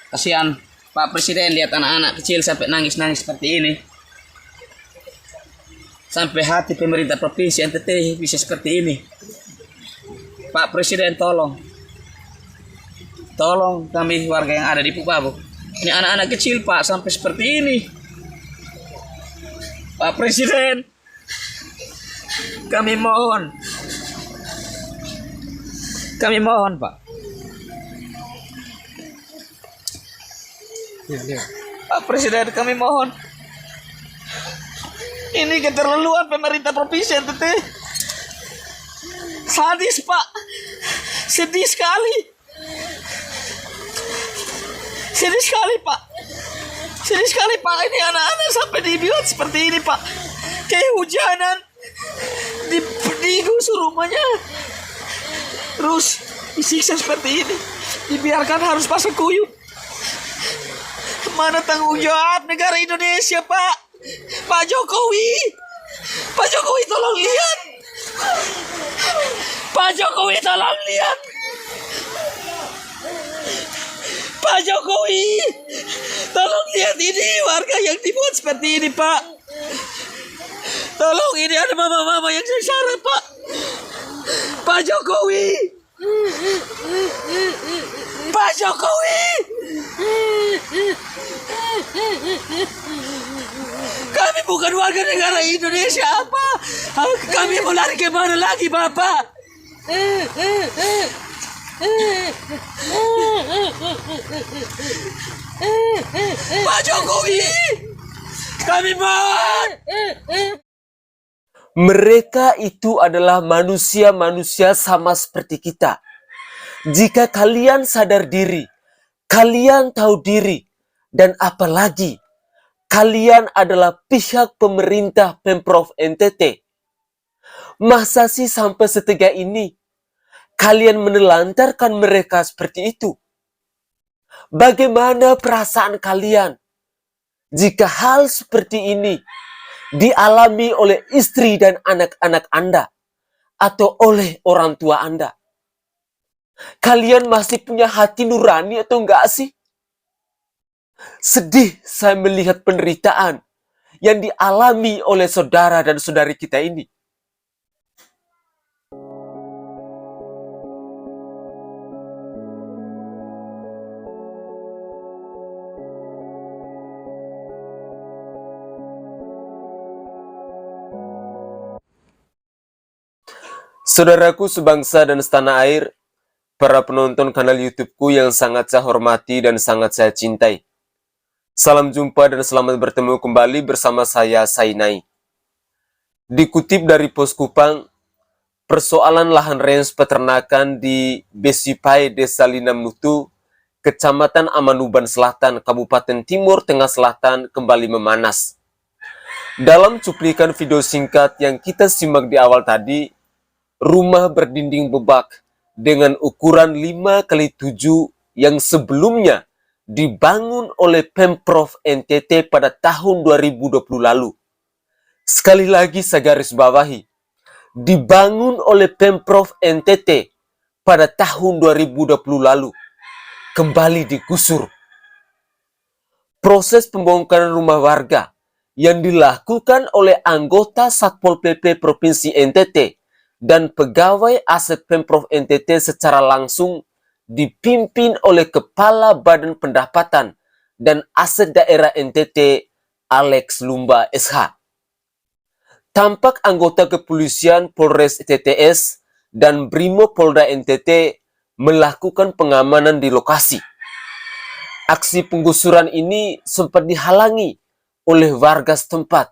Kasihan Pak Presiden lihat anak-anak kecil sampai nangis-nangis seperti ini. Sampai hati pemerintah Provinsi NTT bisa seperti ini. Pak Presiden tolong. Tolong kami warga yang ada di Pupabu. Ini anak-anak kecil Pak sampai seperti ini. Pak Presiden, kami mohon. Kami mohon Pak. Pak Presiden, kami mohon. Ini keterlaluan pemerintah Provinsi NTT. Sadis Pak. Sedih sekali. Sedih sekali Pak. Sedih sekali Pak. Ini anak-anak sampai dibuat seperti ini Pak. Kehujanan. Digusur rumahnya. Terus disiksa seperti ini. Dibiarkan harus pasang kuyuk. Mana tanggung jawab negara Indonesia Pak? Pak Jokowi. Pak Jokowi tolong lihat. Pak Jokowi tolong lihat. Pak Jokowi tolong lihat ini warga yang dibuat seperti ini Pak. Tolong, ini ada mama-mama yang sengsara Pak. Pak Jokowi. Pak Jokowi. Kami bukan warga negara Indonesia apa? Kami mau lari kemana lagi Bapak? Pak Jokowi, kami mohon. Mereka itu adalah manusia-manusia sama seperti kita. Jika kalian sadar diri, kalian tahu diri, dan apalagi kalian adalah pihak pemerintah Pemprov NTT. Masa sih sampai setega ini kalian menelantarkan mereka seperti itu? Bagaimana perasaan kalian jika hal seperti ini dialami oleh istri dan anak-anak Anda atau oleh orang tua Anda? Kalian masih punya hati nurani atau enggak sih? Sedih saya melihat penderitaan yang dialami oleh saudara dan saudari kita ini. Saudaraku sebangsa dan setanah air, para penonton kanal YouTubeku yang sangat saya hormati dan sangat saya cintai. Salam jumpa dan selamat bertemu kembali bersama saya, Sainai. Dikutip dari Pos Kupang, persoalan lahan range peternakan di Besipai, Desa Linamnutu, Kecamatan Amanuban Selatan, Kabupaten Timur Tengah Selatan kembali memanas. Dalam cuplikan video singkat yang kita simak di awal tadi, rumah berdinding bebak dengan ukuran 5x7 yang sebelumnya dibangun oleh Pemprov NTT pada tahun 2020 lalu. Sekali lagi saya garis bawahi, dibangun oleh Pemprov NTT pada tahun 2020 lalu, kembali digusur. Proses pembongkaran rumah warga yang dilakukan oleh anggota Satpol PP Provinsi NTT dan pegawai aset Pemprov NTT secara langsung dipimpin oleh Kepala Badan Pendapatan dan Aset Daerah NTT, Alex Lumba SH. Tampak anggota kepolisian Polres TTS dan Brimo Polda NTT melakukan pengamanan di lokasi. Aksi penggusuran ini sempat dihalangi oleh warga setempat,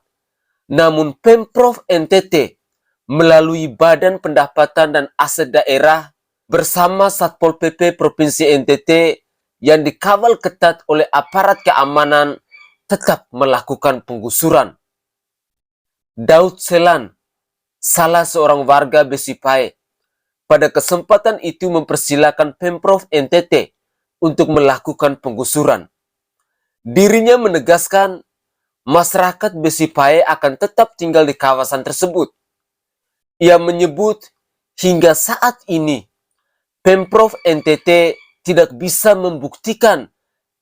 namun Pemprov NTT melalui Badan Pendapatan dan Aset Daerah bersama Satpol PP Provinsi NTT yang dikawal ketat oleh aparat keamanan tetap melakukan penggusuran. Daud Selan, salah seorang warga Besipai, pada kesempatan itu mempersilahkan Pemprov NTT untuk melakukan penggusuran. Dirinya menegaskan masyarakat Besipai akan tetap tinggal di kawasan tersebut. Ia menyebut hingga saat ini Pemprov NTT tidak bisa membuktikan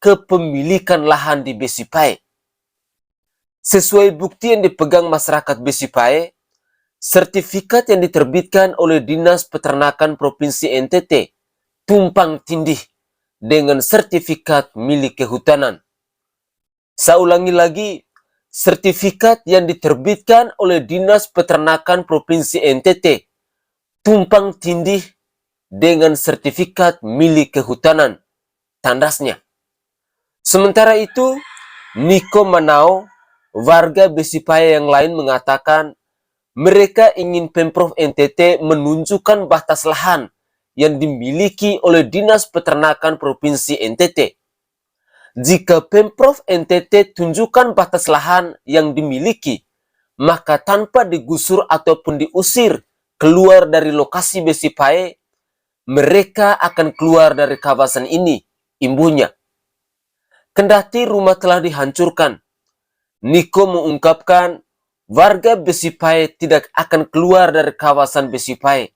kepemilikan lahan di Besipae. Sesuai bukti yang dipegang masyarakat Besipae, sertifikat yang diterbitkan oleh Dinas Peternakan Provinsi NTT tumpang tindih dengan sertifikat milik kehutanan. Saya ulangi lagi, sertifikat yang diterbitkan oleh Dinas Peternakan Provinsi NTT tumpang tindih dengan sertifikat milik kehutanan, tandasnya. Sementara itu, Niko Manao, warga Besipae yang lain mengatakan mereka ingin Pemprov NTT menunjukkan batas lahan yang dimiliki oleh Dinas Peternakan Provinsi NTT. Jika Pemprov NTT tunjukkan batas lahan yang dimiliki, maka tanpa digusur ataupun diusir keluar dari lokasi Besipae, mereka akan keluar dari kawasan ini, imbuhnya. Kendati rumah telah dihancurkan, Niko mengungkapkan warga Besipae tidak akan keluar dari kawasan Besipae.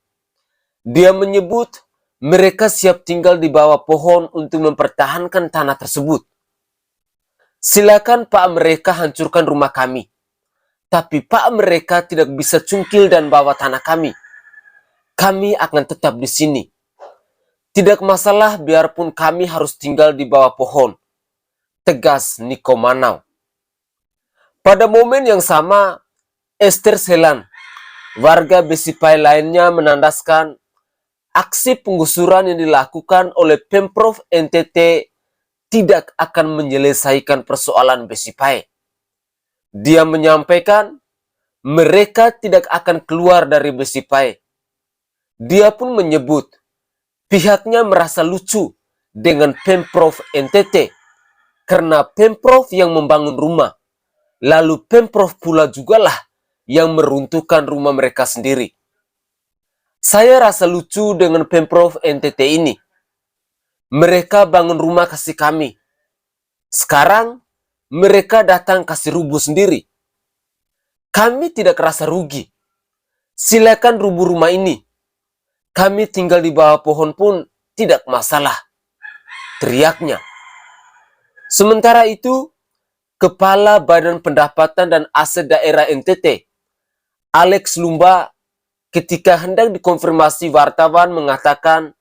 Dia menyebut mereka siap tinggal di bawah pohon untuk mempertahankan tanah tersebut. Silakan Pak mereka hancurkan rumah kami, tapi Pak mereka tidak bisa cungkil dan bawa tanah kami. Kami akan tetap di sini. Tidak masalah biarpun kami harus tinggal di bawah pohon, tegas Niko Manao. Pada momen yang sama, Esther Selan, warga Besipae lainnya menandaskan aksi penggusuran yang dilakukan oleh Pemprov NTT tidak akan menyelesaikan persoalan Besipae. Dia menyampaikan mereka tidak akan keluar dari Besipae. Dia pun menyebut pihaknya merasa lucu dengan Pemprov NTT karena Pemprov yang membangun rumah, lalu Pemprov pula jugalah yang meruntuhkan rumah mereka sendiri. Saya rasa lucu dengan Pemprov NTT ini. Mereka bangun rumah kasih kami. Sekarang mereka datang kasih rubuh sendiri. Kami tidak rasa rugi. Silakan rubuh rumah ini. Kami tinggal di bawah pohon pun tidak masalah, teriaknya. Sementara itu, Kepala Badan Pendapatan dan Aset Daerah NTT, Alex Lumba, ketika hendak dikonfirmasi wartawan mengatakan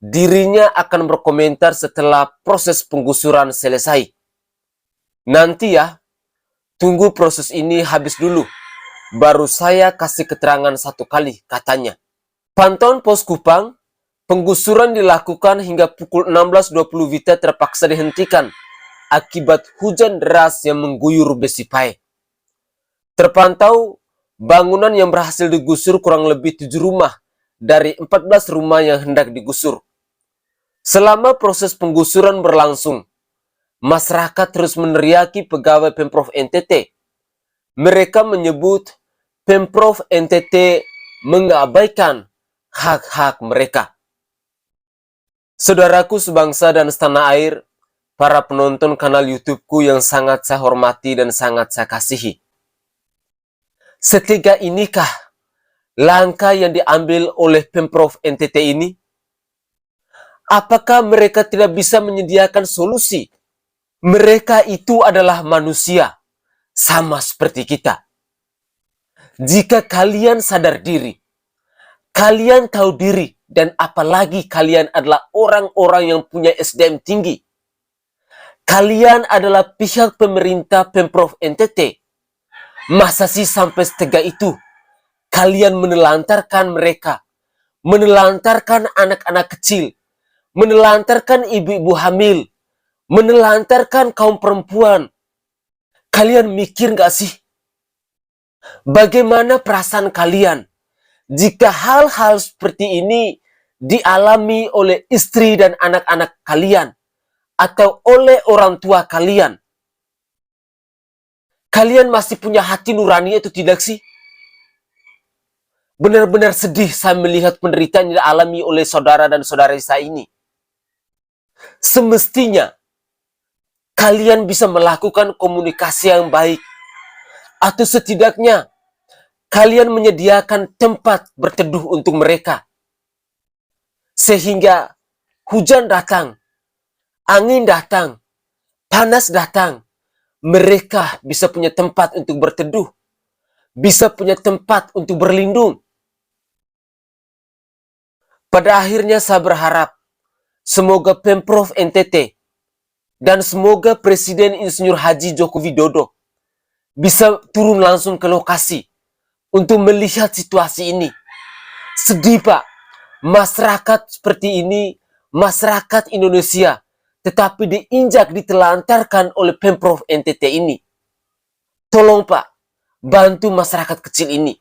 dirinya akan berkomentar setelah proses penggusuran selesai. Nanti ya, tunggu proses ini habis dulu, baru saya kasih keterangan satu kali, katanya. Pantauan Pos Kupang, penggusuran dilakukan hingga pukul 16.20 WITA terpaksa dihentikan akibat hujan deras yang mengguyur Besipae. Terpantau bangunan yang berhasil digusur kurang lebih 7 rumah dari 14 rumah yang hendak digusur. Selama proses penggusuran berlangsung, masyarakat terus meneriaki pegawai Pemprov NTT. Mereka menyebut Pemprov NTT mengabaikan hak-hak mereka. Saudaraku sebangsa dan setanah air, para penonton kanal YouTube-ku yang sangat saya hormati dan sangat saya kasihi. Setiga inikah langkah yang diambil oleh Pemprov NTT ini? Apakah mereka tidak bisa menyediakan solusi? Mereka itu adalah manusia, sama seperti kita. Jika kalian sadar diri, kalian tahu diri, dan apalagi kalian adalah orang-orang yang punya SDM tinggi. Kalian adalah pihak pemerintah Pemprov NTT. Masa sih sampai setega itu kalian menelantarkan mereka, menelantarkan anak-anak kecil, menelantarkan ibu-ibu hamil, menelantarkan kaum perempuan. Kalian mikir gak sih? Bagaimana perasaan kalian jika hal-hal seperti ini dialami oleh istri dan anak-anak kalian atau oleh orang tua kalian? Kalian masih punya hati nurani itu tidak sih? Benar-benar sedih saya melihat penderitaan yang dialami oleh saudara dan saudari saya ini. Semestinya kalian bisa melakukan komunikasi yang baik, atau setidaknya kalian menyediakan tempat berteduh untuk mereka. Sehingga hujan datang, angin datang, panas datang, mereka bisa punya tempat untuk berteduh, bisa punya tempat untuk berlindung. Pada akhirnya saya berharap semoga Pemprov NTT dan semoga Presiden Insinyur Haji Joko Widodo bisa turun langsung ke lokasi untuk melihat situasi ini. Sedih, Pak. Masyarakat seperti ini, masyarakat Indonesia, tetapi diinjak, ditelantarkan oleh Pemprov NTT ini. Tolong, Pak, bantu masyarakat kecil ini.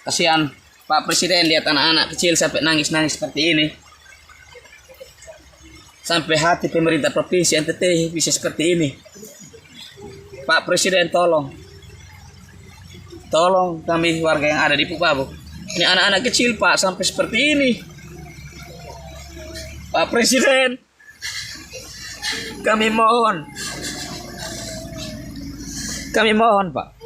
Kasihan Pak Presiden lihat anak-anak kecil sampai nangis-nangis seperti ini. Sampai hati pemerintah provinsi NTT bisa seperti ini. Pak Presiden tolong kami warga yang ada di Pukbabu. Ini anak-anak kecil Pak sampai seperti ini. Pak Presiden, kami mohon Pak.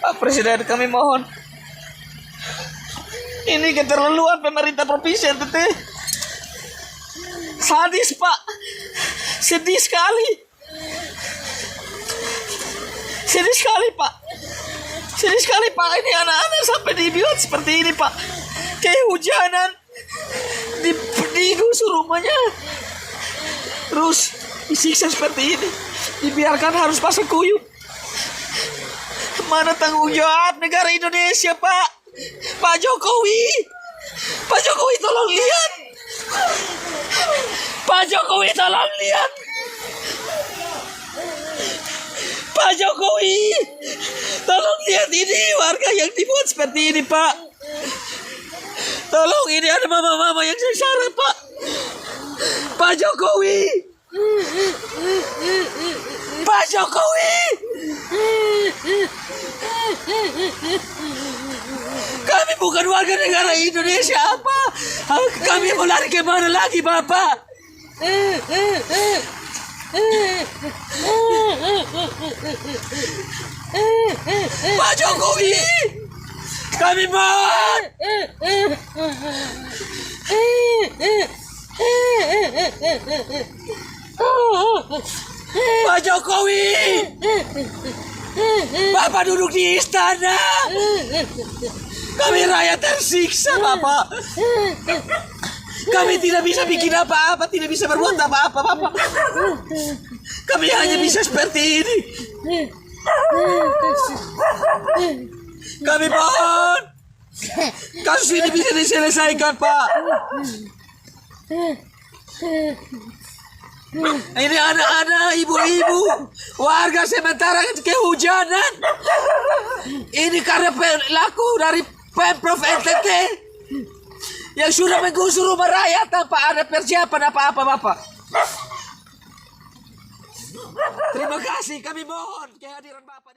Pak Presiden, kami mohon. Ini keterlaluan pemerintah provinsi NTT. Sadis Pak. Sedih sekali. Sedih sekali Pak. Sedih sekali Pak. Ini anak-anak sampai dibuat seperti ini Pak. Kehujanan. Digusur rumahnya. Terus disiksa seperti ini. Dibiarkan harus pasang kuyup. Mana tanggung jawab negara Indonesia Pak? Pak Jokowi. Pak Jokowi tolong lihat. Pak Jokowi tolong lihat. Pak Jokowi, tolong lihat ini warga yang dibuat seperti ini Pak. Tolong, ini ada mama-mama yang sengsara Pak. Pak Jokowi. Pak Jokowi. Kami bukan warga negara Indonesia apa? Kami mau lari kemana lagi Bapak? Pak Jokowi, kami mohon. Pak Jokowi, Bapak duduk di istana. Kami rakyat tersiksa Bapak. Kami tidak bisa bikin apa-apa, tidak bisa berbuat apa-apa, Bapak. Kami hanya bisa seperti ini. Kami mohon, kasus ini bisa diselesaikan, Pak. Ini anak-anak, ibu-ibu, warga sementara kehujanan. Ini karena perilaku dari Pemprov NTT yang sudah menggusur rumah rakyat tanpa ada persiapan apa-apa, Bapak. Terima kasih, kami mohon kehadiran Bapak.